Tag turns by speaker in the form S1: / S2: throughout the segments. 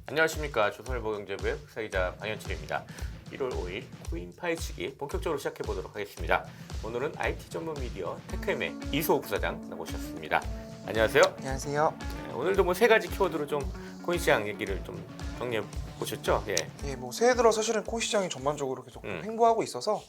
S1: 안녕하십니까. 조선일보경제부의 국사기자 방현철입니다. 1월 5일 코인 파헤치기 본격적으로 시작해 보도록 하겠습니다. 오늘은 IT 전문 미디어 테크엠의 이소호 부사장 나오셨습니다. 안녕하세요.
S2: 안녕하세요.
S1: 네, 오늘도 뭐 세 가지 키워드로 좀 코인 시장 얘기를 좀 정리해 보셨죠? 예.
S2: 예, 뭐 새해 들어 사실은 코인 시장이 전반적으로 계속 좀 횡보하고 있어서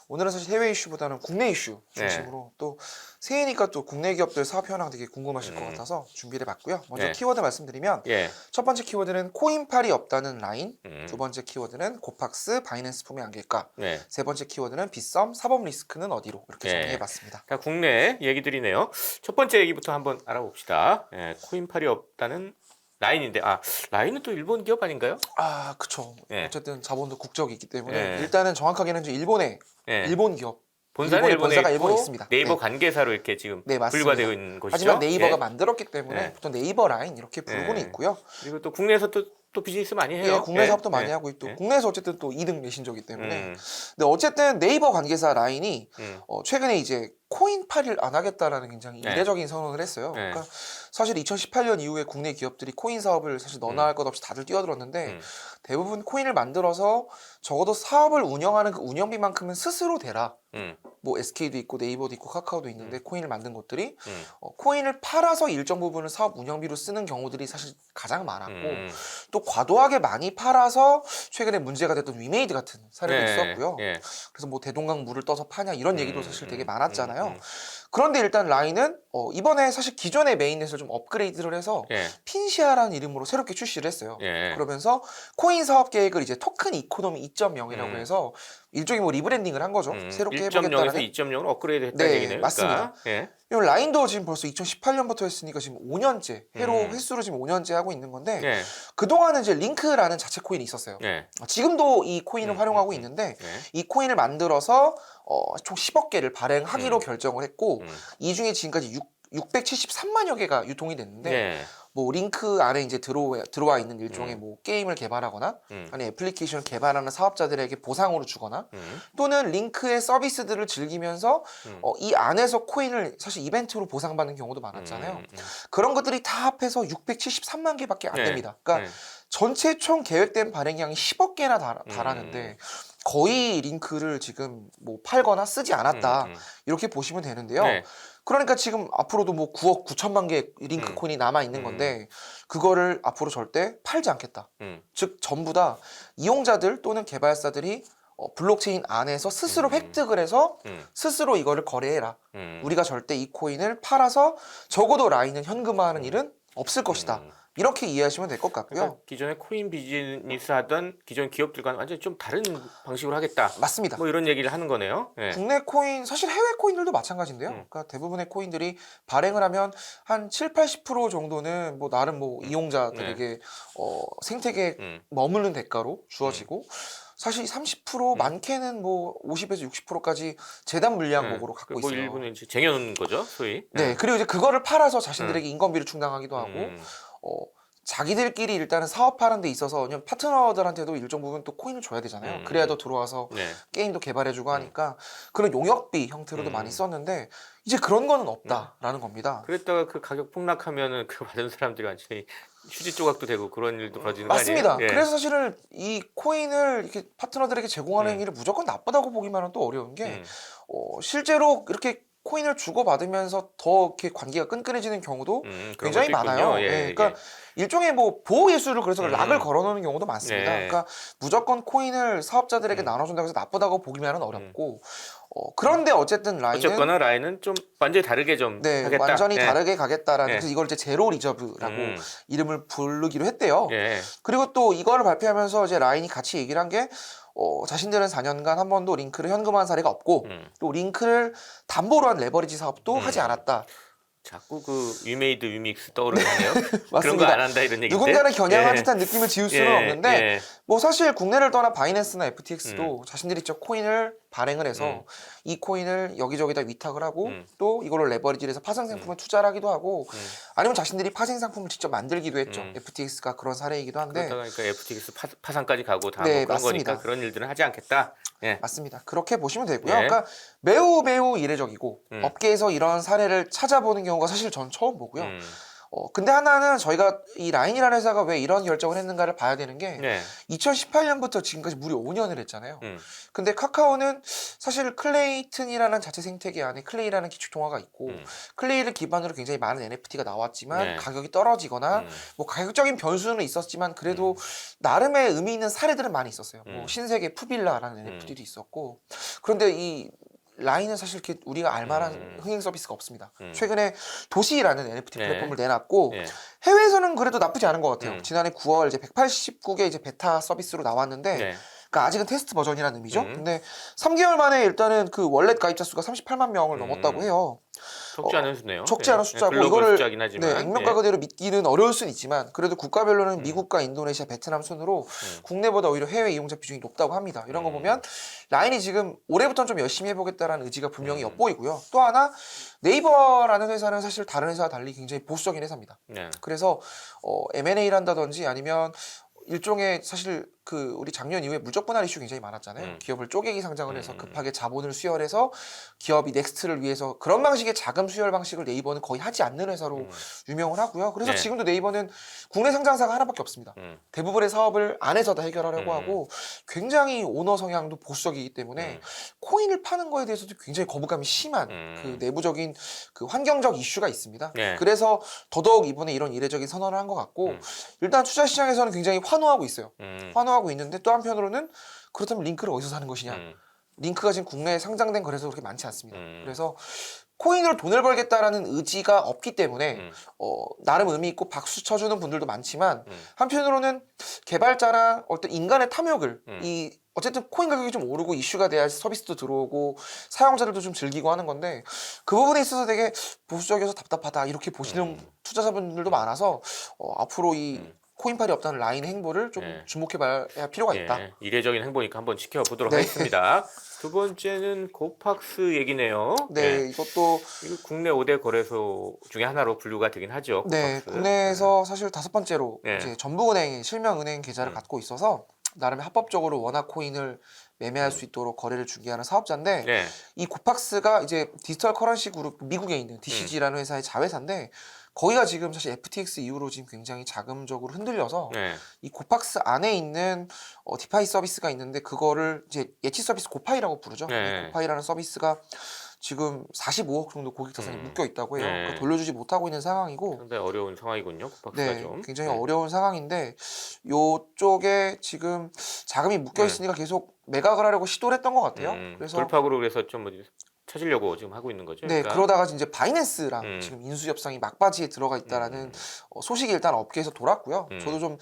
S2: 오늘은 사실 해외 이슈보다는 국내 이슈 중심으로 또 새해니까 또 국내 기업들 사업 현황 되게 궁금하실 것 같아서 준비를 해봤고요. 먼저
S1: 예.
S2: 키워드 말씀드리면
S1: 예.
S2: 첫 번째 키워드는 코인팔이 없다는 라인, 두
S1: 음.
S2: 번째 키워드는 고팍스 바이낸스 품의 안길까,
S1: 네.
S2: 세 번째 키워드는 빗썸 사법 리스크는 어디로 이렇게
S1: 예.
S2: 정리해봤습니다.
S1: 자, 국내 얘기들이네요. 첫 번째 얘기부터 한번 알아봅시다. 예, 코인팔이 없다는 라인인데, 라인은 또 일본 기업 아닌가요?
S2: 아, 그쵸.
S1: 예.
S2: 어쨌든 자본도 국적이 있기 때문에
S1: 예.
S2: 일단은 정확하게는 이제 일본의
S1: 예.
S2: 일본 기업
S1: 본사는
S2: 일본의
S1: 일본에
S2: 본사가
S1: 있고
S2: 일본에 있습니다.
S1: 네이버
S2: 네.
S1: 관계사로 이렇게 지금
S2: 네, 맞습니다.
S1: 분류가 되어 있는 곳이죠.
S2: 하지만 네이버가
S1: 예.
S2: 만들었기 때문에
S1: 네.
S2: 보통 네이버 라인 이렇게 부르고는
S1: 네.
S2: 있고요.
S1: 그리고 또 국내에서 또 비즈니스 많이 해요.
S2: 예, 국내
S1: 예.
S2: 사업도 많이
S1: 예.
S2: 하고 있고
S1: 예.
S2: 국내에서 어쨌든 또 2등 메신저기 때문에.
S1: 음.
S2: 근데 어쨌든 네이버 관계사 라인이
S1: 음.
S2: 최근에 이제 코인팔이를 안 하겠다라는 굉장히
S1: 네.
S2: 이례적인 선언을 했어요.
S1: 네.
S2: 그러니까 사실 2018년 이후에 국내 기업들이 코인 사업을 사실 너나 할 것 없이 다들 뛰어들었는데 대부분 코인을 만들어서 적어도 사업을 운영하는 그 운영비만큼은 스스로 대라. 뭐 SK도 있고 네이버도 있고 카카오도 있는데 코인을 만든 곳들이 코인을 팔아서 일정 부분을 사업 운영비로 쓰는 경우들이 사실 가장 많았고 또 과도하게 많이 팔아서 최근에 문제가 됐던 위메이드 같은 사례도
S1: 네.
S2: 있었고요.
S1: 예.
S2: 그래서 뭐 대동강 물을 떠서 파냐 이런 얘기도 사실 되게 많았잖아요.
S1: 음.
S2: 그런데 일단 라인은 이번에 사실 기존의 메인넷을 좀 업그레이드를 해서
S1: 예.
S2: 핀시아라는 이름으로 새롭게 출시를 했어요.
S1: 예.
S2: 그러면서 코인 사업 계획을 이제 토큰 이코노미 2.0이라고 해서 일종의 뭐 리브랜딩을 한 거죠. 새롭게
S1: 1.0에서
S2: 해보겠다는.
S1: 2.0으로 업그레이드 했다는
S2: 네,
S1: 얘기네요.
S2: 맞습니다.
S1: 그러니까. 예.
S2: 이 라인도 지금 벌써 2018년부터 했으니까 지금 5년째 회로
S1: 음.
S2: 횟수로 지금 5년째 하고 있는 건데
S1: 예.
S2: 그동안은 이제 링크라는 자체 코인이 있었어요.
S1: 예.
S2: 지금도 이 코인을 활용하고 있는데
S1: 예.
S2: 이 코인을 만들어서 총 10억 개를 발행하기로 결정을 했고 이 중에 지금까지 673만여 개가 유통이 됐는데
S1: 예.
S2: 뭐 링크 안에 이제 들어와 있는 일종의 뭐 게임을 개발하거나 아니 애플리케이션을 개발하는 사업자들에게 보상으로 주거나 또는 링크의 서비스들을 즐기면서 이 안에서 코인을 사실 이벤트로 보상받는 경우도 많았잖아요. 그런 것들이 다 합해서 673만 개밖에 안
S1: 네.
S2: 됩니다. 그러니까 전체 총 계획된 발행량이 10억 개나 달하는데 거의 링크를 지금 뭐 팔거나 쓰지 않았다 이렇게 보시면 되는데요.
S1: 네.
S2: 그러니까 지금 앞으로도 뭐 9억 9천만 개 링크 코인이 남아 있는 건데 그거를 앞으로 절대 팔지 않겠다. 즉 전부 다 이용자들 또는 개발사들이 블록체인 안에서 스스로 획득을 해서 스스로 이거를 거래해라. 우리가 절대 이 코인을 팔아서 적어도 라인을 현금화하는 일은 없을 것이다. 이렇게 이해하시면 될 것 같고요.
S1: 그러니까 기존에 코인 비즈니스 하던 기존 기업들과는 완전히 좀 다른 방식으로 하겠다.
S2: 맞습니다.
S1: 뭐 이런 얘기를 하는 거네요. 예.
S2: 국내 코인 사실 해외 코인들도 마찬가지인데요. 그러니까 대부분의 코인들이 발행을 하면 한 7, 80% 정도는 뭐 나름 뭐 이용자들에게 생태계에 머무는 대가로 주어지고 사실 30% 많게는 뭐 50에서 60%까지 재단 물량목으로 갖고
S1: 뭐
S2: 있어요.
S1: 일부는 이제 쟁여놓는 거죠, 소위.
S2: 네, 그리고 이제 그거를 팔아서 자신들에게 인건비를 충당하기도 하고 자기들끼리 일단은 사업하는 데 있어서 그냥 파트너들한테도 일정 부분 또 코인을 줘야 되잖아요. 그래야 더 들어와서
S1: 네.
S2: 게임도 개발해주고 하니까 그런 용역비 형태로도 많이 썼는데 이제 그런 거는 없다라는 겁니다.
S1: 그랬다가 그 가격 폭락하면은 그 받은 사람들이 완전히 휴지 조각도 되고 그런 일도 벌어지는 거
S2: 맞습니다.
S1: 아니에요? 예.
S2: 그래서 사실은 이 코인을 이렇게 파트너들에게 제공하는 일을 무조건 나쁘다고 보기만은 또 어려운 게 실제로 이렇게 코인을 주고받으면서 더 이렇게 관계가 끈끈해지는 경우도
S1: 그런
S2: 굉장히
S1: 것도 있군요.
S2: 많아요.
S1: 예,
S2: 예, 그러니까 일종의 뭐 보호 예술을 그래서 락을 걸어놓는 경우도 많습니다.
S1: 네.
S2: 그러니까 무조건 코인을 사업자들에게 나눠준다고 해서 나쁘다고 보기만은 어렵고 그런데 어쨌든 라인은
S1: 어쨌거나 라인은 좀 완전히 다르게 좀
S2: 네,
S1: 하겠다.
S2: 완전히
S1: 예.
S2: 다르게 가겠다라는
S1: 예.
S2: 그래서 이걸 이제 제로 리저브라고 이름을 부르기로 했대요.
S1: 예.
S2: 그리고 또 이거를 발표하면서 이제 라인이 같이 얘기를 한 게 자신들은 4년간 한 번도 링크를 현금화한 사례가 없고 또 링크를 담보로 한 레버리지 사업도 하지 않았다.
S1: 자꾸 그 위메이드 위믹스 떠오르네요. 그런 거
S2: 맞습니다.
S1: 안 한다 이런 얘기인데.
S2: 누군가를 겨냥한
S1: 예.
S2: 듯한 느낌을 지울 수는
S1: 예,
S2: 없는데
S1: 예.
S2: 뭐 사실 국내를 떠나 바이낸스나 FTX도 자신들이 저 코인을 발행을 해서 이 코인을 여기저기다 위탁을 하고 또 이걸로 레버리지를 해서 파생 상품을 투자를 하기도 하고 아니면 자신들이 파생 상품을 직접 만들기도 했죠. FTX가 그런 사례이기도 한데
S1: 그러다가 그러니까 FTX 파산까지 가고 다
S2: 네,
S1: 뭐 그런
S2: 맞습니다.
S1: 거니까 그런 일들은 하지 않겠다. 예.
S2: 맞습니다. 그렇게 보시면 되고요.
S1: 예.
S2: 그러니까 매우 이례적이고 업계에서 이런 사례를 찾아보는 경우가 사실 전 처음 보고요. 근데 하나는 저희가 이 라인이라는 회사가 왜 이런 결정을 했는가를 봐야 되는 게
S1: 네.
S2: 2018년부터 지금까지 무려 5년을 했잖아요.
S1: 음.
S2: 근데 카카오는 사실 클레이튼이라는 자체 생태계 안에 클레이라는 기축 통화가 있고 클레이를 기반으로 굉장히 많은 NFT가 나왔지만
S1: 네.
S2: 가격이 떨어지거나 뭐 가격적인 변수는 있었지만 그래도 나름의 의미 있는 사례들은 많이 있었어요. 뭐 신세계 푸빌라라는 NFT도 있었고 그런데 이 라인은 사실 이렇게 우리가 알만한 흥행 서비스가 없습니다. 최근에 도시라는 NFT
S1: 네.
S2: 플랫폼을 내놨고
S1: 네.
S2: 해외에서는 그래도 나쁘지 않은 것 같아요.
S1: 음.
S2: 지난해 9월 이제 189개 이제 베타 서비스로 나왔는데
S1: 네.
S2: 그러니까 아직은 테스트 버전이라는 의미죠. 근데 3개월 만에 일단은 그 월렛 가입자 수가 38만 명을 넘었다고 해요.
S1: 적지 않은 수네요.
S2: 적지
S1: 네.
S2: 않은 숫자고
S1: 글로벌
S2: 이거를
S1: 숫자긴 하지만.
S2: 액면가 그대로 믿기는 어려울 수는 있지만 그래도 국가별로는 미국과 인도네시아, 베트남 순으로 국내보다 오히려 해외 이용자 비중이 높다고 합니다. 이런 거 보면 라인이 지금 올해부터는 좀 열심히 해보겠다라는 의지가 분명히 엿보이고요. 또 하나 네이버라는 회사는 사실 다른 회사와 달리 굉장히 보수적인 회사입니다.
S1: 네.
S2: 그래서 M&A를 한다든지 아니면 일종의 사실 그 우리 작년 이후에 물적 분할 이슈 굉장히 많았잖아요. 기업을 쪼개기 상장을 해서 급하게 자본을 수혈해서 기업이 넥스트를 위해서 그런 방식의 자금 수혈 방식을 네이버는 거의 하지 않는 회사로 유명을 하고요. 그래서
S1: 네.
S2: 지금도 네이버는 국내 상장사가 하나밖에 없습니다. 대부분의 사업을 안에서 다 해결하려고 하고 굉장히 오너 성향도 보수적이기 때문에 코인을 파는 거에 대해서도 굉장히 거부감이 심한 그 내부적인 그 환경적 이슈가 있습니다.
S1: 네.
S2: 그래서 더더욱 이번에 이런 이례적인 선언을 한 것 같고 일단 투자 시장에서는 굉장히 환호하고 있어요. 환호하고 있는데 또 한편으로는 그렇다면 링크를 어디서 사는 것이냐. 링크가 지금 국내에 상장된 거래소가 그렇게 많지 않습니다. 그래서 코인으로 돈을 벌겠다라는 의지가 없기 때문에 나름 의미 있고 박수 쳐주는 분들도 많지만 한편으로는 개발자랑 어떤 인간의 탐욕을 이 어쨌든 코인 가격이 좀 오르고 이슈가 돼야 서비스도 들어오고 사용자들도 좀 즐기고 하는 건데 그 부분에 있어서 되게 보수적이어서 답답하다 이렇게 보시는 투자자분들도 많아서 앞으로 이 코인팔이 없다는 라인의 행보를 좀
S1: 네.
S2: 주목해봐야 할 필요가 있다.
S1: 이례적인 행보니까 한번 지켜보도록
S2: 네.
S1: 하겠습니다. 두 번째는 고팍스 얘기네요.
S2: 네, 이것도
S1: 이거 국내 5대 거래소 중에 하나로 분류가 되긴 하죠.
S2: 네,
S1: 고팍스.
S2: 국내에서 사실 5번째로
S1: 네.
S2: 이제 전북은행의 실명은행 계좌를 갖고 있어서 나름의 합법적으로 원화 코인을 매매할 수 있도록 거래를 중개하는 사업자인데
S1: 네.
S2: 이 고팍스가 이제 디지털 커런시 그룹 미국에 있는 DCG라는 회사의 자회사인데 거기가 지금 사실 FTX 이후로 지금 굉장히 자금적으로 흔들려서
S1: 네.
S2: 이 고팍스 안에 있는 디파이 서비스가 있는데 그거를 이제 예치 서비스 고파이라고 부르죠.
S1: 네.
S2: 이 고파이라는 서비스가 지금 45억 정도 고객 자산이 묶여 있다고 해요.
S1: 네.
S2: 그러니까 돌려주지 못하고 있는 상황이고
S1: 상당히 어려운 상황이군요. 고팍스가
S2: 네,
S1: 좀.
S2: 굉장히
S1: 네.
S2: 어려운 상황인데 요쪽에 지금 자금이 묶여 있으니까 계속 매각을 하려고 시도를 했던 것 같아요. 그래서
S1: 돌파구로 그래서 좀 뭐 찾으려고 지금 하고 있는 거죠.
S2: 네,
S1: 그러니까.
S2: 그러다가 이제 바이낸스랑 지금 인수 협상이 막바지에 들어가 있다라는 소식이 일단 업계에서 돌았고요. 저도 좀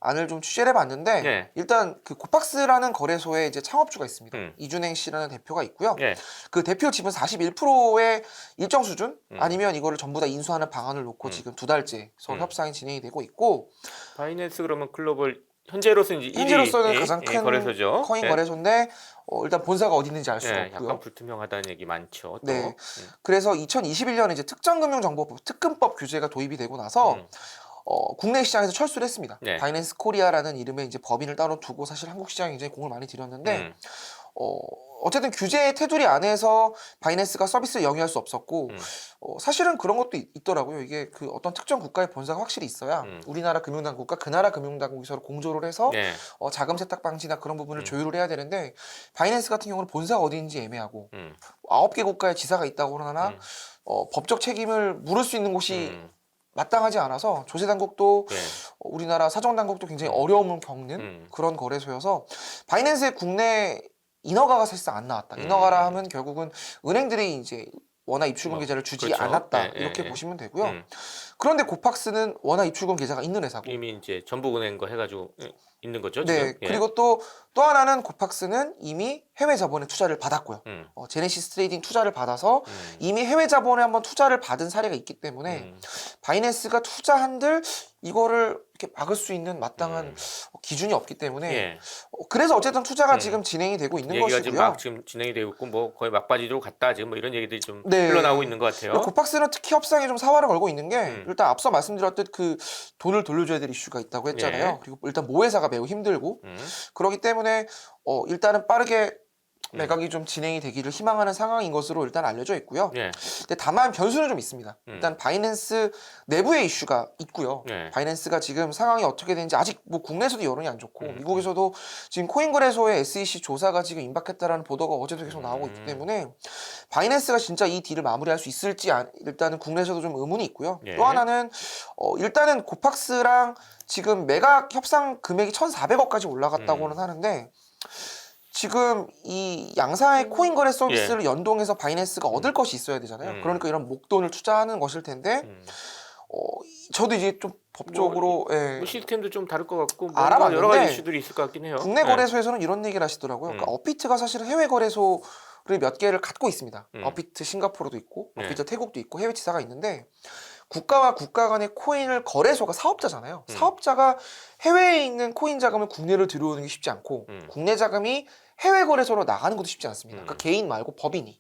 S2: 안을 좀 취재를 해봤는데
S1: 네.
S2: 일단 그 고팍스라는 거래소에 이제 창업주가 있습니다. 이준행 씨라는 대표가 있고요.
S1: 네.
S2: 그 대표 지분 41%의 일정 수준 아니면 이거를 전부 다 인수하는 방안을 놓고 지금 2달째 서로 협상이 진행이 되고 있고
S1: 바이낸스 그러면 글로벌 현재로서는 이제
S2: 현재로서는
S1: 1위
S2: 가장 큰
S1: 거래소죠.
S2: 코인
S1: 네.
S2: 거래소인데 일단 본사가 어디 있는지 알 수가
S1: 네,
S2: 없고요.
S1: 약간 불투명하다는 얘기 많죠. 또.
S2: 네. 그래서 2021년에 이제 특정금융정보법 특금법 규제가 도입이 되고 나서 국내 시장에서 철수를 했습니다.
S1: 네.
S2: 바이낸스 코리아라는 이름의 이제 법인을 따로 두고 사실 한국 시장에 굉장히 공을 많이 들였는데 어쨌든 규제의 테두리 안에서 바이낸스가 서비스를 영위할 수 없었고 사실은 그런 것도 있더라고요. 이게 그 어떤 특정 국가의 본사가 확실히 있어야 우리나라 금융당국과 그 나라 금융당국이 서로 공조를 해서
S1: 네.
S2: 자금 세탁 방지나 그런 부분을 조율을 해야 되는데 바이낸스 같은 경우는 본사가 어디인지 애매하고 9개 국가에 지사가 있다고 하나 법적 책임을 물을 수 있는 곳이 마땅하지 않아서 조세당국도
S1: 네.
S2: 우리나라 사정당국도 굉장히 어려움을 겪는 그런 거래소여서 바이낸스의 국내 인허가가 사실상 안 나왔다. 인허가라 하면 결국은 은행들이 이제 원화 입출금 계좌를 주지
S1: 그렇죠.
S2: 않았다.
S1: 네,
S2: 이렇게
S1: 네.
S2: 보시면 되고요. 그런데 고팍스는 원화 입출금 계좌가 있는 회사고
S1: 이미 이제 전북은행 거 해가지고 있는 거죠.
S2: 네,
S1: 지금. 예.
S2: 그리고 또 하나는 고팍스는 이미 해외 자본에 투자를 받았고요. 제네시스 트레이딩 투자를 받아서 이미 해외 자본에 한번 투자를 받은 사례가 있기 때문에 바이낸스가 투자한들 이거를 이렇게 막을 수 있는 마땅한 기준이 없기 때문에
S1: 예.
S2: 그래서 어쨌든 투자가 지금 진행이 되고 있는
S1: 얘기가 지금
S2: 것이고요.
S1: 막 지금 진행이 되고 있고 뭐 거의 막바지로 갔다 지금 뭐 이런 얘기들이 좀
S2: 네.
S1: 흘러나오고 있는 것 같아요.
S2: 그리고 고팍스는 특히 협상에 좀 사활을 걸고 있는 게 일단 앞서 말씀드렸듯 그 돈을 돌려줘야 될 이슈가 있다고 했잖아요.
S1: 예.
S2: 그리고 일단 모회사가 매우 힘들고 그렇기 때문에 일단은 빠르게 매각이 좀 진행이 되기를 희망하는 상황인 것으로 일단 알려져 있고요.
S1: 예.
S2: 근데 다만 변수는 좀 있습니다. 일단 바이낸스 내부의 이슈가 있고요.
S1: 예.
S2: 바이낸스가 지금 상황이 어떻게 되는지 아직 뭐 국내에서도 여론이 안 좋고 미국에서도 지금 코인 거래소의 SEC 조사가 지금 임박했다라는 보도가 어제도 계속 나오고 있기 때문에 바이낸스가 진짜 이 딜을 마무리할 수 있을지 일단은 국내에서도 좀 의문이 있고요.
S1: 예.
S2: 또 하나는 일단은 고팍스랑 지금 매각 협상 금액이 1,400억까지 올라갔다고는 하는데 지금 이 양사의 코인 거래 서비스를 연동해서 바이낸스가 얻을 것이 있어야 되잖아요. 그러니까 이런 목돈을 투자하는 것일 텐데 저도 이제 좀 법적으로
S1: 뭐 시스템도 좀 다를 것 같고
S2: 알아봤는데
S1: 여러 가지 이슈들이 있을 것 같긴 해요.
S2: 국내 거래소에서는 이런 얘기를 하시더라고요. 그러니까 업비트가 사실은 해외 거래소를 몇 개를 갖고 있습니다. 업비트 싱가포르도 있고 업비트 태국도 있고 해외 지사가 있는데 국가와 국가 간의 코인을 거래소가 사업자잖아요. 사업자가 해외에 있는 코인 자금을 국내로 들여오는 게 쉽지 않고 국내 자금이 해외 거래소로 나가는 것도 쉽지 않습니다. 그러니까 개인 말고 법인이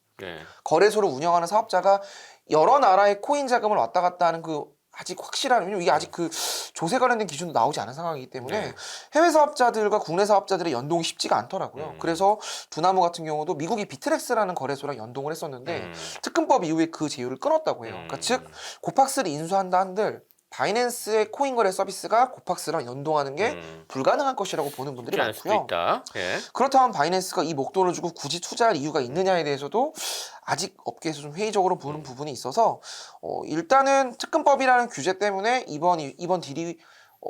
S2: 거래소를 운영하는 사업자가 여러 나라의 코인 자금을 왔다 갔다 하는 그 아직 확실한, 왜냐면 이게 아직 그 조세 관련된 기준도 나오지 않은 상황이기 때문에 해외 사업자들과 국내 사업자들의 연동이 쉽지가 않더라고요. 그래서 두나무 같은 경우도 미국이 비트렉스라는 거래소랑 연동을 했었는데 특근법 이후에 그 제휴를 끊었다고 해요. 그러니까 즉 고팍스를 인수한다 한들 바이낸스의 코인 거래 서비스가 고팍스랑 연동하는 게 불가능할 것이라고 보는 분들이 많고요. 그렇다면 바이낸스가 이 목돈을 주고 굳이 투자할 이유가 있느냐에 대해서도 아직 업계에서 좀 회의적으로 보는 부분이 있어서 일단은 특근법이라는 규제 때문에 이번 딜이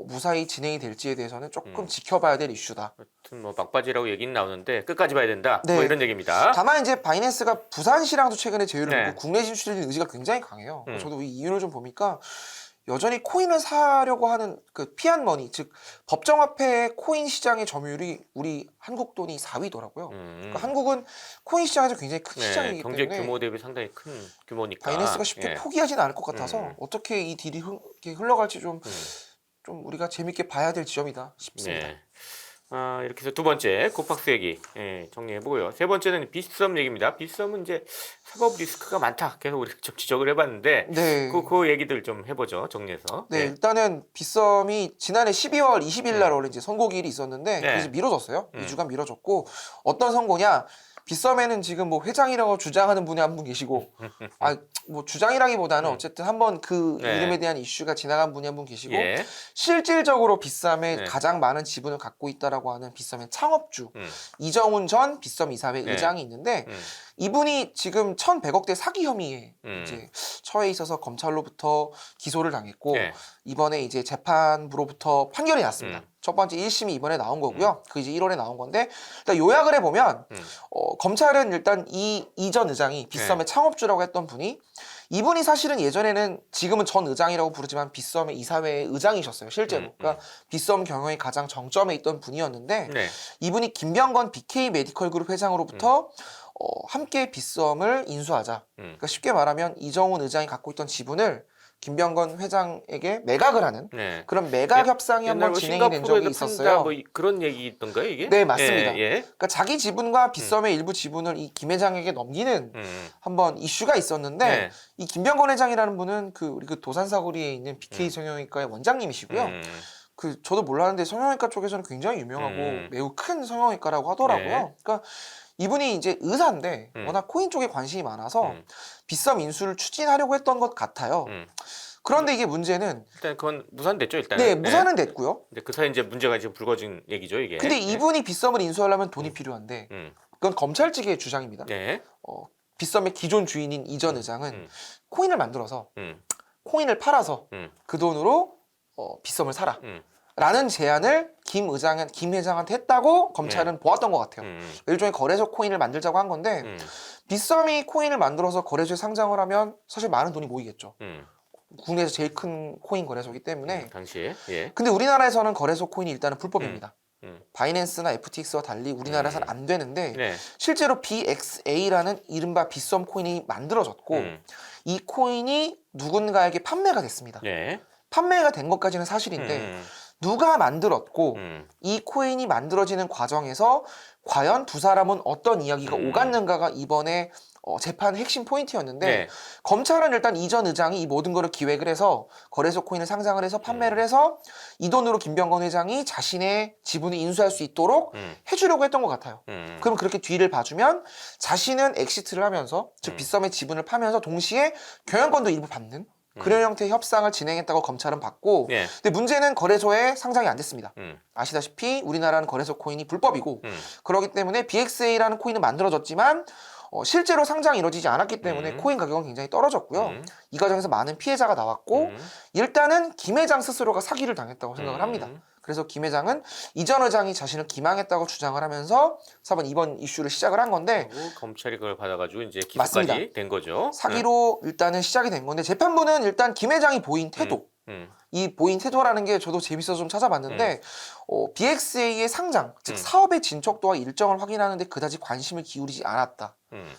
S2: 무사히 진행이 될지에 대해서는 조금 지켜봐야 될 이슈다.
S1: 하여튼 뭐 막바지라고 얘기는 나오는데 끝까지 봐야 된다. 뭐 이런 얘기입니다.
S2: 다만 이제 바이낸스가 부산시랑도 최근에 제휴를 하고 국내 진출에 대한 의지가 굉장히 강해요. 저도 이 이유를 좀 보니까 여전히 코인을 사려고 하는 그 피앗머니, 즉 법정화폐 코인 시장의 점유율이 우리 한국 돈이 4위더라고요. 그러니까 한국은 코인 시장에서 굉장히 큰 시장이기
S1: 경제
S2: 때문에
S1: 규모 대비 상당히 큰 규모니까
S2: 바이낸스가 쉽게 포기하지는 않을 것 같아서 어떻게 이 딜이 흘러갈지 좀 우리가 재밌게 봐야 될 지점이다 싶습니다.
S1: 이렇게 해서 두 번째 고팍스 얘기 정리해보고요. 세 번째는 빗썸 얘기입니다. 빗썸은 이제 사법 리스크가 많다. 계속 우리가 좀 지적을 해봤는데 그 얘기들 좀 해보죠. 정리해서.
S2: 일단은 빗썸이 지난해 12월 20일 날 원래 이제 선고기일이 있었는데 그래서 미뤄졌어요. 2주간 미뤄졌고 어떤 선고냐? 빗썸에는 지금 뭐 회장이라고 주장하는 분이 한 분 계시고 뭐 주장이라기보다는 어쨌든 한번 그 이름에 대한 이슈가 지나간 분이 한 분 계시고 실질적으로 빗썸에 가장 많은 지분을 갖고 있다라고 하는 빗썸의 창업주 이정훈 전 빗썸 이사회 의장이 있는데 이분이 지금 1,100억대 사기 혐의에 이제 처해 있어서 검찰로부터 기소를 당했고 이번에 이제 재판부로부터 판결이 났습니다. 첫 번째 1심이 이번에 나온 거고요. 그 이제 1월에 나온 건데 일단 요약을 해보면 검찰은 일단 이전 의장이 빗썸의 창업주라고 했던 분이 이분이 사실은 예전에는 지금은 전 의장이라고 부르지만 빗썸의 이사회의 의장이셨어요. 실제로. 그러니까 빗썸 경영의 가장 정점에 있던 분이었는데 이분이 김병건 BK 메디컬 그룹 회장으로부터 함께 빗썸을 인수하자. 그러니까 쉽게 말하면 이정훈 의장이 갖고 있던 지분을 김병건 회장에게 매각을 하는 그런 매각 협상이 한번 진행이 된 적이 있었어요.
S1: 뭐 그런 얘기 있던가요, 이게?
S2: 네, 맞습니다. 그러니까 자기 지분과 빗썸의 일부 지분을 이 김 회장에게 넘기는 한번 이슈가 있었는데 이 김병건 회장이라는 분은 우리 도산사거리에 있는 BK 성형외과의 원장님이시고요. 저도 몰랐는데 성형외과 쪽에서는 굉장히 유명하고 매우 큰 성형외과라고 하더라고요. 그러니까 이분이 이제 의사인데 워낙 코인 쪽에 관심이 많아서 빗썸 인수를 추진하려고 했던 것 같아요. 그런데 이게 문제는
S1: 일단 그건 무산됐죠, 일단.
S2: 네, 무산은 됐고요.
S1: 근데 그 사이 이제 문제가 지금 불거진 얘기죠, 이게.
S2: 근데 이분이 빗썸을 인수하려면 돈이 필요한데 그건 검찰 측의 주장입니다. 빗썸의 기존 주인인 이전 의장은 코인을 만들어서 코인을 팔아서 그 돈으로 빗썸을 사라. 라는 제안을 김 회장한테 했다고 검찰은 보았던 것 같아요. 일종의 거래소 코인을 만들자고 한 건데 빗썸이 코인을 만들어서 거래소에 상장을 하면 사실 많은 돈이 모이겠죠. 국내에서 제일 큰 코인 거래소이기 때문에
S1: 당시에.
S2: 근데 우리나라에서는 거래소 코인이 일단은 불법입니다. 바이낸스나 FTX와 달리 우리나라에서는 안 되는데 실제로 BXA라는 이른바 빗썸 코인이 만들어졌고 이 코인이 누군가에게 판매가 됐습니다. 판매가 된 것까지는 사실인데 누가 만들었고 이 코인이 만들어지는 과정에서 과연 두 사람은 어떤 이야기가 오갔는가가 이번에 재판 핵심 포인트였는데
S1: 네.
S2: 검찰은 일단 이전 의장이 이 모든 거를 기획을 해서 거래소 코인을 상장을 해서 판매를 해서 이 돈으로 김병건 회장이 자신의 지분을 인수할 수 있도록 해주려고 했던 것 같아요. 그럼 그렇게 뒤를 봐주면 자신은 엑시트를 하면서 즉 빗썸의 지분을 파면서 동시에 경영권도 일부 받는 그런 형태의 협상을 진행했다고 검찰은 봤고
S1: 예.
S2: 근데 문제는 거래소에 상장이 안 됐습니다. 아시다시피 우리나라는 거래소 코인이 불법이고 그렇기 때문에 BXA라는 코인은 만들어졌지만 실제로 상장이 이루어지지 않았기 때문에 코인 가격은 굉장히 떨어졌고요. 이 과정에서 많은 피해자가 나왔고 일단은 김 회장 스스로가 사기를 당했다고 생각을 합니다. 그래서 김 회장은 이전 회장이 자신을 기망했다고 주장을 하면서 이번 이슈를 시작을 한 건데
S1: 검찰이 그걸 받아가지고 이제 기소까지
S2: 맞습니다.
S1: 된 거죠.
S2: 사기로 일단은 시작이 된 건데 재판부는 일단 김 회장이 보인 태도 이 보인 태도라는 게 저도 재밌어서 좀 찾아봤는데 BXA의 상장, 즉 사업의 진척도와 일정을 확인하는데 그다지 관심을 기울이지 않았다.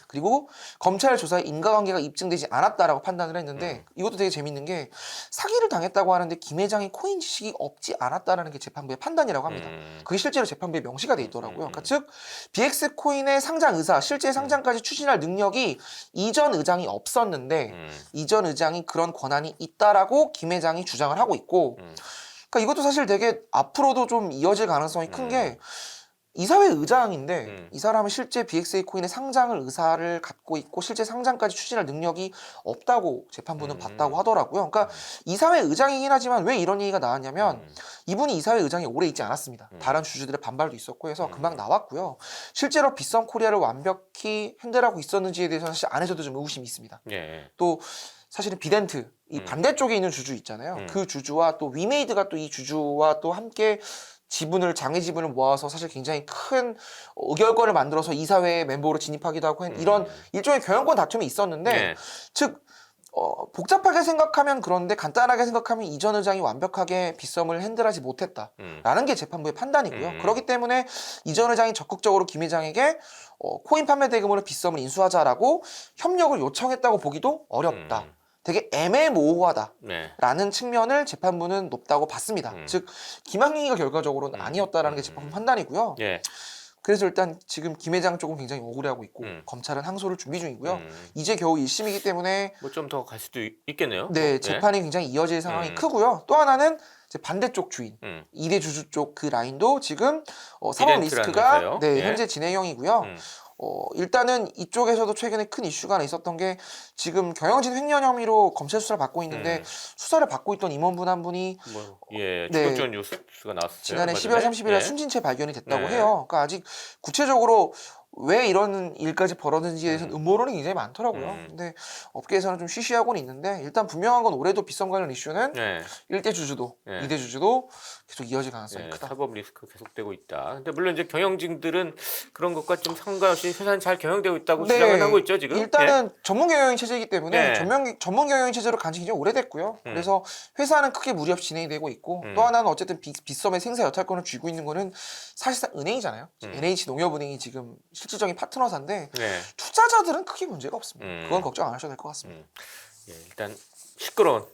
S2: 그리고 검찰 조사에 인과관계가 입증되지 않았다라고 판단을 했는데 이것도 되게 재밌는 게 사기를 당했다고 하는데 김 회장이 코인 지식이 없지 않았다라는 게 재판부의 판단이라고 합니다. 그게 실제로 재판부에 명시가 돼 있더라고요. 그러니까 즉 BX 코인의 상장 의사, 실제 상장까지 추진할 능력이 이전 의장이 없었는데 이전 의장이 그런 권한이 있다라고 김 회장이 주장을 하고 있고 그러니까 이것도 사실 되게 앞으로도 좀 이어질 가능성이 큰 게 이사회 의장인데 이 사람은 실제 BXA 코인의 상장을 의사를 갖고 있고 실제 상장까지 추진할 능력이 없다고 재판부는 봤다고 하더라고요. 그러니까 이사회 의장이긴 하지만 왜 이런 얘기가 나왔냐면 이분이 이사회 의장이 오래 있지 않았습니다. 다른 주주들의 반발도 있었고 해서 금방 나왔고요. 실제로 빗썸 코리아를 완벽히 핸들하고 있었는지에 대해서는 사실 안에서도 좀 의구심이 있습니다.
S1: 예.
S2: 또 사실은 비덴트 이 반대쪽에 있는 주주 있잖아요. 그 주주와 또 위메이드가 또 이 주주와 또 함께 장외 지분을 모아서 사실 굉장히 큰 의결권을 만들어서 이사회 멤버로 진입하기도 하고 이런 일종의 경영권 다툼이 있었는데
S1: 네.
S2: 즉 복잡하게 생각하면 그런데 간단하게 생각하면 이전 의장이 완벽하게 빗썸을 핸들하지 못했다라는 게 재판부의 판단이고요. 그렇기 때문에 이전 의장이 적극적으로 김 회장에게 코인 판매 대금으로 빗썸을 인수하자라고 협력을 요청했다고 보기도 어렵다. 되게 애매모호하다라는 측면을 재판부는 높다고 봤습니다. 즉 김학민이가 결과적으로는 아니었다라는 게 재판부 판단이고요.
S1: 예.
S2: 그래서 일단 지금 김 회장 쪽은 굉장히 억울해하고 있고 검찰은 항소를 준비 중이고요. 이제 겨우 1심이기 때문에
S1: 뭐 좀 더 갈 수도 있겠네요.
S2: 네, 재판이 굉장히 이어질 상황이 크고요. 또 하나는 이제 반대쪽 주인, 2대 주주 쪽 그 라인도 지금 사법 리스크가
S1: 회사요?
S2: 네,
S1: 예.
S2: 현재 진행형이고요. 일단은 이쪽에서도 최근에 큰 이슈가 하나 있었던 게 지금 경영진 횡령 혐의로 검찰 수사를 받고 있는데 수사를 받고 있던 임원분 한 분이
S1: 예,
S2: 네.
S1: 충격적인 뉴스가 나왔어요.
S2: 지난해
S1: 얼마
S2: 12월
S1: 전에.
S2: 30일에
S1: 예.
S2: 숨진 채 발견이 됐다고
S1: 네.
S2: 해요. 그러니까 아직 구체적으로 왜 이런 일까지 벌어졌는지에 대해서는 음모론이 굉장히 많더라고요. 근데 업계에서는 좀 쉬쉬하고는 있는데 일단 분명한 건 올해도 빗썸 관련 이슈는
S1: 네.
S2: 1대 주주도,
S1: 네.
S2: 2대 주주도 계속 이어질 가능성이
S1: 예,
S2: 크다.
S1: 사법 리스크 계속되고 있다. 근데 물론 이제 경영진들은 그런 것과 좀 상관없이 회사는 잘 경영되고 있다고 주장을 하고 있죠 지금.
S2: 일단은 전문 경영인 체제이기 때문에
S1: 네.
S2: 전문 경영인 체제로 간지 굉장히 오래됐고요. 그래서 회사는 크게 무리 없이 진행이 되고 있고 또 하나는 어쨌든 빗썸의 생사 여탈권을 쥐고 있는 거는 사실상 은행이잖아요. NH농협은행이 지금 실질적인 파트너사인데
S1: 네.
S2: 투자자들은 크게 문제가 없습니다. 그건 걱정 안 하셔도 될 것 같습니다.
S1: 예, 일단 시끄러운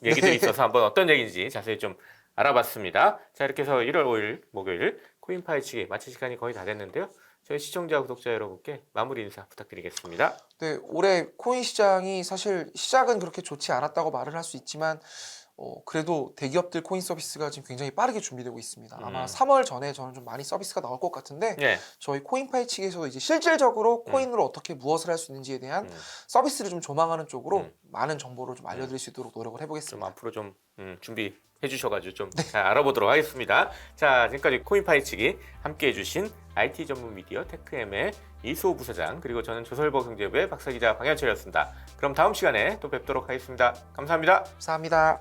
S1: 얘기들이 있어서 한번 어떤 얘기인지 자세히 좀 알아봤습니다. 자, 이렇게 해서 1월 5일 목요일 코인 파헤치기 마칠 시간이 거의 다 됐는데요. 저희 시청자 구독자 여러분께 마무리 인사 부탁드리겠습니다.
S2: 네, 올해 코인 시장이 사실 시작은 그렇게 좋지 않았다고 말을 할 수 있지만 그래도 대기업들 코인 서비스가 지금 굉장히 빠르게 준비되고 있습니다. 아마 3월 전에 저는 좀 많이 서비스가 나올 것 같은데
S1: 예.
S2: 저희 코인 파헤치기에서도 이제 실질적으로 코인으로 어떻게 무엇을 할 수 있는지에 대한 서비스를 좀 조망하는 쪽으로 많은 정보를 좀 알려드릴 수 있도록 노력을
S1: 좀
S2: 해보겠습니다.
S1: 앞으로 좀 준비해 주셔가지고 좀 잘 알아보도록 하겠습니다. 자, 지금까지 코인 파헤치기 함께 해주신 IT 전문 미디어 테크엠의 이수호 부사장 그리고 저는 조설버 경제부의 박사기자 방현철이었습니다. 그럼 다음 시간에 또 뵙도록 하겠습니다. 감사합니다.
S2: 감사합니다.